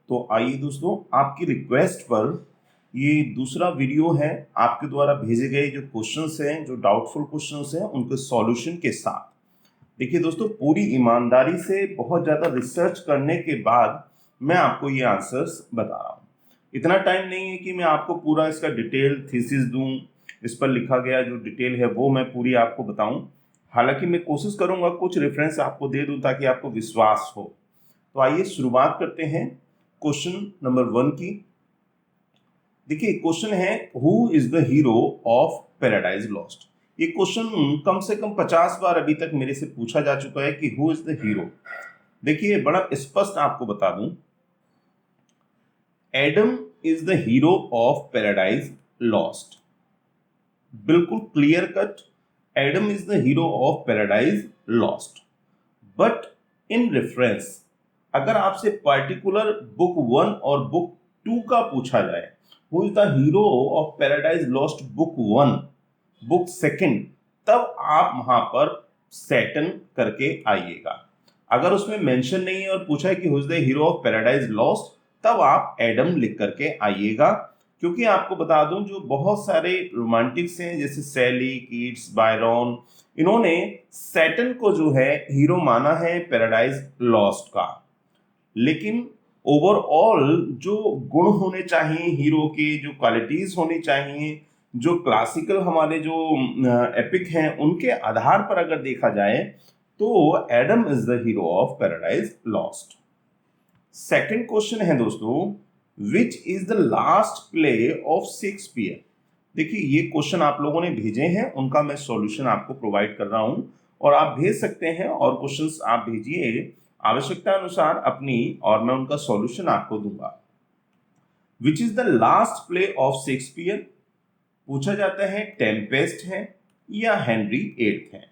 तो आइए दोस्तों, आपकी रिक्वेस्ट पर ये दूसरा वीडियो है आपके द्वारा भेजे गए जो क्वेश्चंस हैं, जो डाउटफुल क्वेश्चंस हैं, उनके सॉल्यूशन के साथ। देखिए दोस्तों, पूरी ईमानदारी से बहुत ज़्यादा रिसर्च करने के बाद मैं आपको ये आंसर्स बता रहा हूँ। इतना टाइम नहीं है कि मैं आपको पूरा इसका डिटेल थीसिस दूँ, इस पर लिखा गया जो डिटेल है वो मैं पूरी आपको बताऊँ। हालांकि मैं कोशिश करूँगा कुछ रेफरेंस आपको दे दूँ ताकि आपको विश्वास हो। तो आइए शुरुआत करते हैं क्वेश्चन नंबर 1 की। देखिए क्वेश्चन है, who is the hero of Paradise lost. ये क्वेश्चन कम से कम 50 बार अभी तक मेरे से पूछा जा चुका है कि हु इज द हीरो। देखिए बड़ा स्पष्ट आपको बता दूं, Adam is the hero of Paradise Lost. बिल्कुल clear cut, Adam is the hero of Paradise Lost. But in reference, अगर आपसे पर्टिकुलर बुक 1 और बुक 2 का पूछा जाए, who is the hero of Paradise lost book 1, book 2, तब आप वहां पर सैटर्न करके आइएगा। अगर उसमें मेंशन नहीं है और पूछा है कि who is the hero of Paradise lost, तब आप एडम लिख करके आइएगा। क्योंकि आपको बता दूं, जो बहुत सारे रोमांटिक्स हैं जैसे सैली, कीट्स, बायरन, इन्होंने सैटर्न को जो है हीरो माना है पैराडाइज लॉस्ट का। लेकिन ओवरऑल जो गुण होने चाहिए हीरो के, जो क्वालिटीज होनी चाहिए, जो क्लासिकल हमारे जो एपिक हैं, उनके आधार पर अगर देखा जाए तो Adam is the hero of Paradise lost. Second question है दोस्तों, which is the last play of Shakespeare. देखिए ये क्वेश्चन आप लोगों ने भेजे हैं, उनका मैं सॉल्यूशन आपको प्रोवाइड कर रहा हूं और आप भेज सकते हैं और क्वेश्चंस आप भेजिए आवश्यकता अनुसार अपनी, और मैं उनका सॉल्यूशन आपको दूंगा। Which is the last play of Shakespeare पूछा जाता है, टेम्पेस्ट है या हेनरी एट्थ है।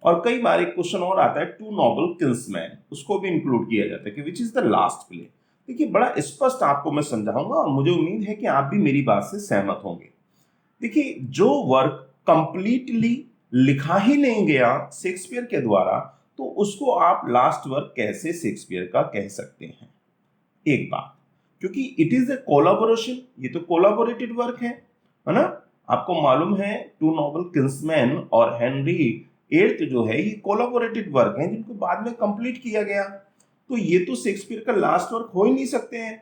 और कई बार एक क्वेश्चन और आता है, टू नोबल किंग्समैन, उसको भी इंक्लूड किया जाता है कि which is the last play. देखिए बड़ा स्पष्ट आपको मैं समझाऊंगा और मुझे उम्मीद है कि आप भी मेरी बात से सहमत होंगे। देखिए जो वर्क कंप्लीटली लिखा ही नहीं गया शेक्सपियर के द्वारा, तो उसको आप लास्ट वर्क कैसे शेक्सपियर का कह सकते हैं। एक बात, क्योंकि इट इज ए कोलैबोरेशन, ये तो कोलैबोरेटेड वर्क है ना। आपको मालूम है टू नोबल किंग्समैन और हेनरी एट्थ जो है ये कोलैबोरेटेड वर्क हैं जिनको बाद में कंप्लीट किया गया। तो ये तो शेक्सपियर का लास्ट वर्क हो ही नहीं सकते हैं।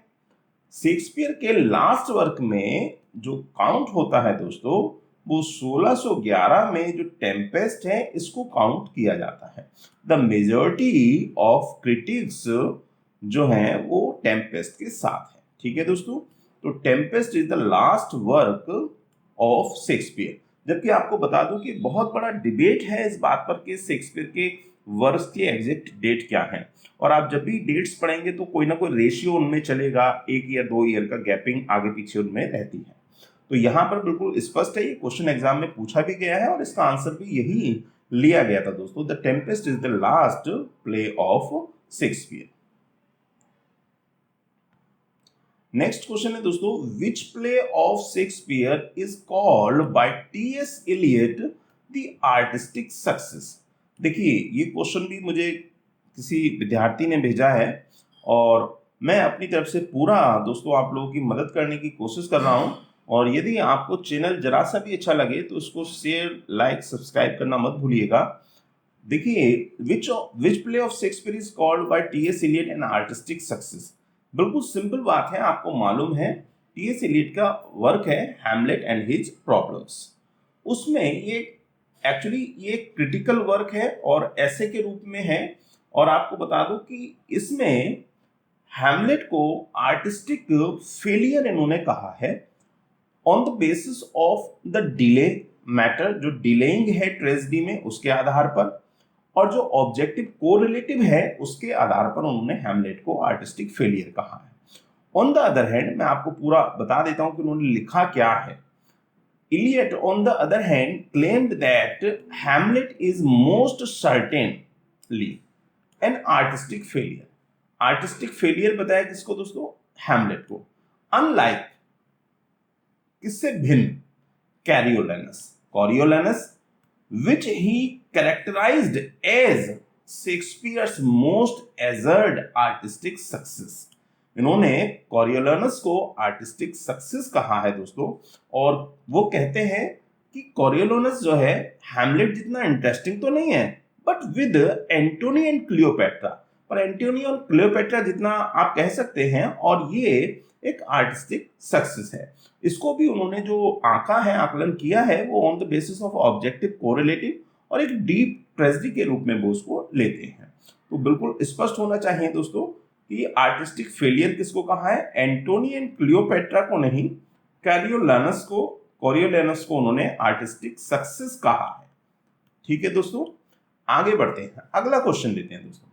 शेक्सपियर के लास्ट वर्क में जो काउंट होता है दोस्तों, वो 1611 में जो टेम्पेस्ट है इसको काउंट किया जाता है। द मेजॉरिटी ऑफ क्रिटिक्स जो हैं वो टेम्पेस्ट के साथ है। ठीक है दोस्तों, तो Tempest is the last work of Shakespeare. जबकि आपको बता दूं कि बहुत बड़ा डिबेट है इस बात पर कि शेक्सपियर के वर्ष की एग्जैक्ट डेट क्या है, और आप जब भी डेट्स पढ़ेंगे तो कोई ना कोई रेशियो उनमें चलेगा, 1 या 2 ईयर का गैपिंग आगे पीछे उनमें रहती है। तो यहाँ पर बिल्कुल स्पष्ट है, ये क्वेश्चन एग्जाम में पूछा भी गया है और इसका आंसर भी यही लिया गया था दोस्तों। The tempest is the last play of Shakespeare. Next question है दोस्तों, which play of Shakespeare is called by T S. Eliot the artistic success. देखिए ये क्वेश्चन भी मुझे किसी विद्यार्थी ने भेजा है और मैं अपनी तरफ से पूरा दोस्तों आप लोगों की मदद करने की कोशिश कर रहा हूं। और यदि आपको चैनल जरा सा भी अच्छा लगे तो इसको शेयर, लाइक, सब्सक्राइब करना मत भूलिएगा। देखिए which play of Shakespeare is called by T S. Eliot an artistic success. बिल्कुल सिंपल बात है, आपको मालूम है टी.एस. एलियट का वर्क है हैमलेट एंड हिज प्रॉब्लम्स। उसमें ये एक्चुअली ये क्रिटिकल वर्क है और ऐसे के रूप में है। और आपको बता दूं कि इसमें हैमलेट को आर्टिस्टिक फेलियर इन्होंने कहा है on the basis of the delay matter, जो डिलेइंग है ट्रेजेडी में उसके आधार पर, और जो ऑब्जेक्टिव कोरिलेटिव है उसके आधार पर उन्होंने हैमलेट को आर्टिस्टिक फेलियर कहा है। ऑन द अदर हैंड मैं आपको पूरा बता देता हूं कि उन्होंने लिखा क्या है। Eliot, on the other hand, claimed that Hamlet is most certainly an artistic failure. Artistic failure बताया किसको दोस्तों? Hamlet को। Unlike, किससे भिन्न? Coriolanus, which he characterized as Shakespeare's most assured artistic success. इन्होंने कॉरियोलानस को आर्टिस्टिक सक्सेस कहा है दोस्तों, और वो कहते हैं कि कॉरियोलानस जो है हैमलेट जितना इंटरेस्टिंग तो नहीं है, but with Antony and Cleopatra, पर एंटोनी और क्लियोपेट्रा जितना आप कह सकते हैं, और ये एक आर्टिस्टिक सक्सेस है। इसको भी उन्होंने जो आंका है, आकलन किया है, वो on the basis of objective correlative और एक डीप ट्रेजेडी के रूप में वो उसको लेते हैं। तो बिल्कुल स्पष्ट होना चाहिए दोस्तों कि आर्टिस्टिक फेलियर किसको कहा है, एंटोनी एंड क्लियोपेट्रा को नहीं, कॉरियोलानस को उन्होंने आर्टिस्टिक सक्सेस कहा है। ठीक है दोस्तों, आगे बढ़ते हैं, अगला क्वेश्चन लेते हैं दोस्तों।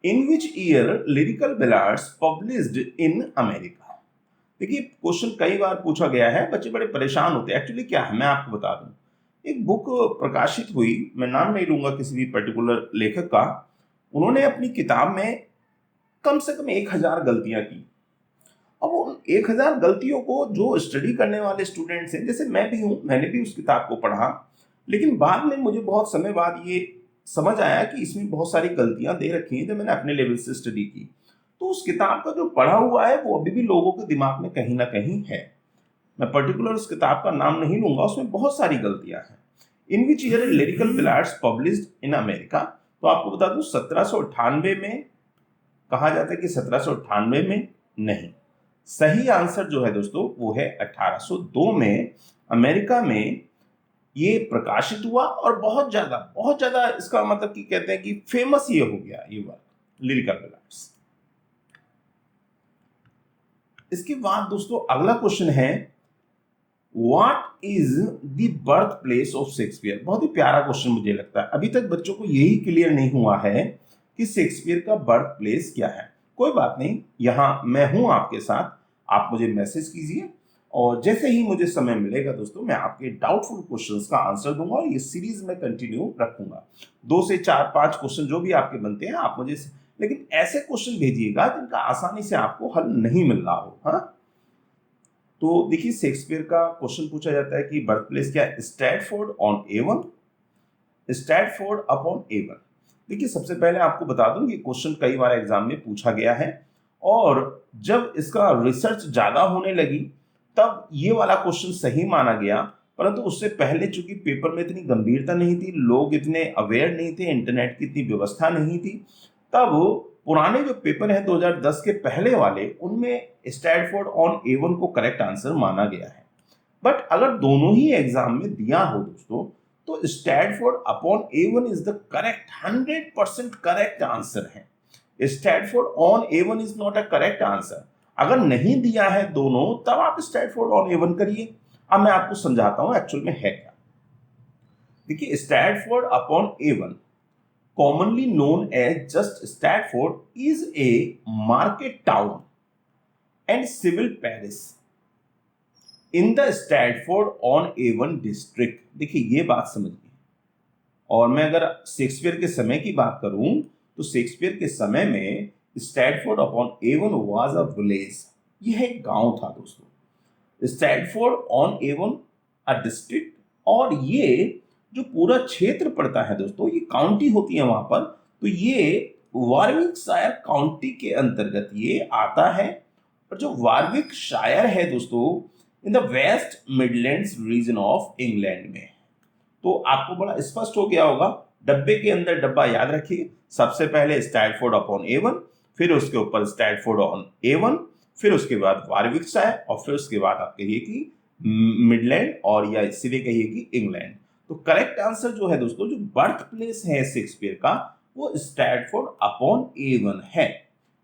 In which year Lyrical Ballads published in America. देखिए क्वेश्चन कई बार पूछा गया है, बच्चे बड़े परेशान होते हैं। एक्चुअली क्या है मैं आपको बता दूं, एक बुक प्रकाशित हुई, मैं नाम नहीं लूंगा किसी भी पर्टिकुलर लेखक का, उन्होंने अपनी किताब में कम से कम 1000 गलतियां की। अब उन 1000 गलतियों को जो स्टडी करने वाले स्टूडेंट्स हैं, जैसे मैं भी हूं, मैंने भी उस किताब को पढ़ा, लेकिन बाद में मुझे बहुत समय बाद ये समझ आया कि इसमें बहुत सारी गलतियां दे रखी हैं जो मैंने अपने लेवल से स्टडी की। तो उस किताब का जो पढ़ा हुआ है वो अभी भी लोगों के दिमाग में कहीं ना कहीं है। मैं पर्टिकुलर उस किताब का नाम नहीं लूंगा, उसमें बहुत सारी गलतियां हैं। In which year Lyrical Ballads published in America, तो आपको बता दूं 1798 में कहा जाता है कि 1798 में नहीं। सही आंसर जो है दोस्तों वो है 1802 में अमेरिका में ये प्रकाशित हुआ, और बहुत ज्यादा इसका मतलब कि कहते हैं कि फेमस ये हो गया ये वर्क, लिरिकल बैलाड्स। इसके बाद दोस्तों अगला क्वेश्चन है, what is the birth place of Shakespeare. बहुत ही प्यारा क्वेश्चन मुझे लगता है, अभी तक बच्चों को यही क्लियर नहीं हुआ है कि शेक्सपियर का बर्थ प्लेस क्या है। कोई बात नहीं, यहां मैं हूं आपके साथ, आप मुझे मैसेज कीजिए, और जैसे ही मुझे समय मिलेगा दोस्तों मैं आपके डाउटफुल क्वेश्चंस का आंसर दूंगा, और ये सीरीज में कंटिन्यू रखूंगा। 2 से 4 5 क्वेश्चन जो भी आपके बनते हैं आप मुझे, लेकिन ऐसे क्वेश्चन भेजिएगा जिनका आसानी से आपको हल नहीं मिल रहा हो। हाँ, तो देखिए शेक्सपियर का क्वेश्चन पूछा जाता है कि बर्थ प्लेस क्या है, Stratford on Avon, Stratford upon Avon. देखिए सबसे पहले आपको बता दूं ये क्वेश्चन कई बार एग्जाम में पूछा गया है, और जब इसका रिसर्च ज्यादा होने लगी तब ये वाला क्वेश्चन सही माना गया, परंतु उससे पहले चूंकि पेपर में इतनी गंभीरता नहीं थी, लोग इतने अवेयर नहीं थे, इंटरनेट की इतनी व्यवस्था नहीं थी, तब पुराने जो पेपर हैं 2010 के पहले वाले, उनमें स्टैटफोर्ड ऑन एवन को करेक्ट आंसर माना गया है। बट अगर दोनों ही एग्जाम में दिया हो दोस्तों, तो Stratford upon Avon is the correct 100% correct answer है। Stratford on Avon is not a correct answer. अगर नहीं दिया है दोनों, तब आप स्टैटफोर्ड ऑन एवन करिए। अब मैं आपको समझाता हूं एक्चुअल में है क्या। देखिए Stratford upon Avon, commonly known as just Stratford, is a market town and civil parish in the Stratford on Avon district। देखिए ये बात समझिए, और मैं अगर शेक्सपियर के समय की बात करूं तो शेक्सपियर के समय में Stratford upon Avon was a village, यह एक गांव था दोस्तों। Stratford on Avon a district, और ये जो पूरा क्षेत्र पड़ता है दोस्तों, ये काउंटी होती है वहां पर, तो ये वारविकशायर काउंटी के अंतर्गत ये आता है। और जो वारविकशायर है दोस्तों in the West Midlands region of England में। तो आपको बड़ा स्पष्ट हो गया होगा, डब्बे के अंदर डब्बा याद रखिए, सबसे पहले स्टैटफोर्ड अपॉन एवन, फिर उसके ऊपर स्टैटफोर्ड ऑन एवन, फिर उसके बाद वारविकशायर, और फिर उसके बाद आप कहिए कि मिडलैंड, और या सीधे कहिए कि इंग्लैंड। तो करेक्ट आंसर जो है दोस्तों, जो बर्थ प्लेस है शेक्सपियर का, वो स्टैटफोर्ड अपॉन एवन है।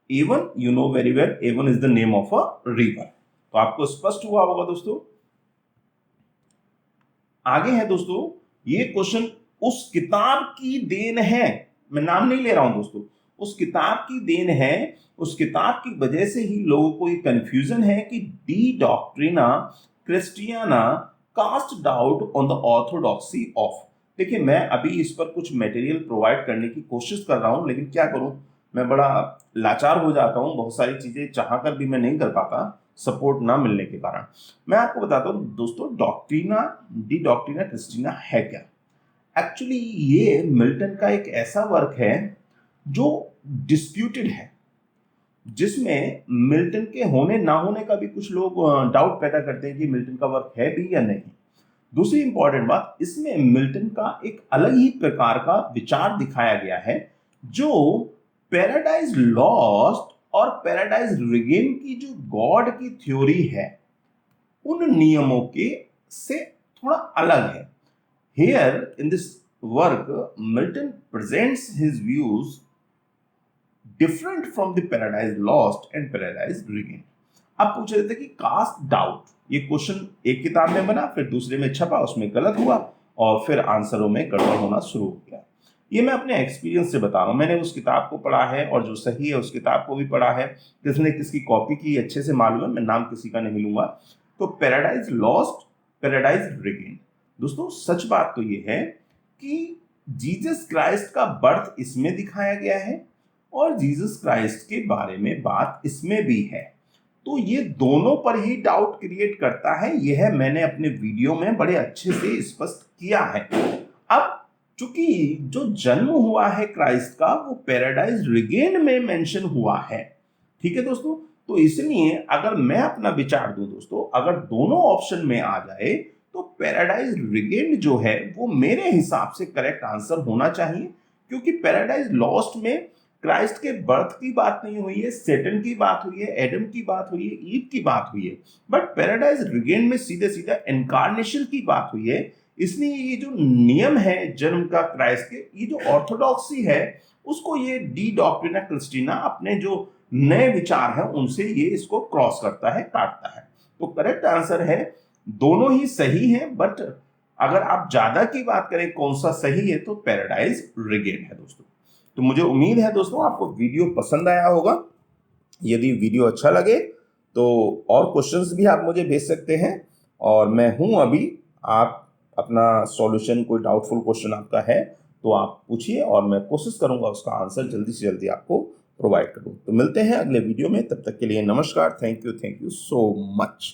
Avon you know very well, Avon is the name of a river. तो आपको स्पष्ट हुआ होगा दोस्तों। आगे है दोस्तों, ये क्वेश्चन उस किताब की देन है, मैं नाम नहीं ले रहा हूं दोस्तों, उस किताब की देन है। उस किताब की वजह से ही लोगों को ये कंफ्यूजन है कि De Doctrina Christiana cast doubt on the orthodoxy of. देखिए मैं अभी इस पर कुछ मटेरियल प्रोवाइड करने की कोशिश कर रहा हूं, लेकिन क्या करूं, मैं बड़ा लाचार हो जाता हूं, बहुत सारी चीजें चाहकर भी मैं नहीं कर पाता, सपोर्ट ना मिलने के कारण। मैं आपको बताता हूं दोस्तों, डॉक्ट्रिना डी डॉक्ट्रिना क्रिस्टिना है क्या। एक्चुअली ये मिल्टन का एक ऐसा वर्क है जो डिस्प्यूटेड है, जिसमें मिल्टन के होने ना होने का भी कुछ लोग डाउट पैदा करते हैं कि मिल्टन का वर्क है भी या नहीं। दूसरी इंपॉर्टेंट बात, इसमें मिल्टन का एक अलग ही प्रकार का विचार दिखाया गया है, जो पैराडाइज लॉस्ट और पैराडाइज रिगेन की जो गॉड की थ्योरी है उन नियमों के से थोड़ा अलग है। Here in this work Milton presents his views different from the paradise lost and paradise regain. अब पूछ रहे थे कि कास्ट डाउट, ये क्वेश्चन एक किताब में बना, फिर दूसरे में छपा, उसमें गलत हुआ और फिर आंसरों में गड़बड़ होना शुरू हो गया। ये मैं अपने एक्सपीरियंस से बता रहा हूँ, मैंने उस किताब को पढ़ा है और जो सही है उस किताब को भी पढ़ा है। किसने किसकी कॉपी की अच्छे से मालूम है, मैं नाम किसी का नहीं लूंगा। तो पैराडाइज लॉस्ट, पैराडाइज रिगेन। दोस्तों सच बात तो ये है कि जीसस क्राइस्ट का बर्थ इसमें दिखाया गया है और जीसस क्राइस्ट के बारे में बात इसमें भी है, तो ये दोनों पर ही डाउट क्रिएट करता है। यह मैंने अपने वीडियो में बड़े अच्छे से स्पष्ट किया है। अब चूंकि जो जन्म हुआ है क्राइस्ट का वो पैराडाइज रिगेन में मेंशन हुआ है, ठीक है दोस्तों, तो इसलिए अगर मैं अपना विचार दूं दोस्तों, अगर दोनों ऑप्शन में आ जाए तो पैराडाइज रिगेन जो है वो मेरे हिसाब से करेक्ट आंसर होना चाहिए, क्योंकि पैराडाइज लॉस्ट में क्राइस्ट के बर्थ की बात नहीं हुई है, सेटन की बात हुई है, एडम की बात हुई है, ईव की बात हुई है, बट पैराडाइज रिगेन में सीधे सीधा इनकारनेशन की बात हुई है। इसलिए ये जो नियम है जन्म का क्राइस्ट के, ये जो ऑर्थोडॉक्सी है उसको ये डी डॉक्ट्रिना क्रिस्टीना अपने जो नए विचार हैं उनसे ये इसको क्रॉस करता है, काटता है। तो करेक्ट आंसर है, दोनों ही सही हैं, बट अगर आप ज्यादा की बात करें कौन सा सही है तो पैराडाइज रिगेन है दोस्तों। तो मुझे उम्मीद है दोस्तों आपको वीडियो पसंद आया होगा। यदि वीडियो अच्छा लगे तो और क्वेश्चंस भी आप मुझे भेज सकते हैं और मैं हूं अभी, आप अपना सॉल्यूशन, कोई डाउटफुल क्वेश्चन आपका है तो आप पूछिए और मैं कोशिश करूंगा उसका आंसर जल्दी से जल्दी आपको प्रोवाइड करूं। तो मिलते हैं अगले वीडियो में, तब तक के लिए नमस्कार, थैंक यू सो मच।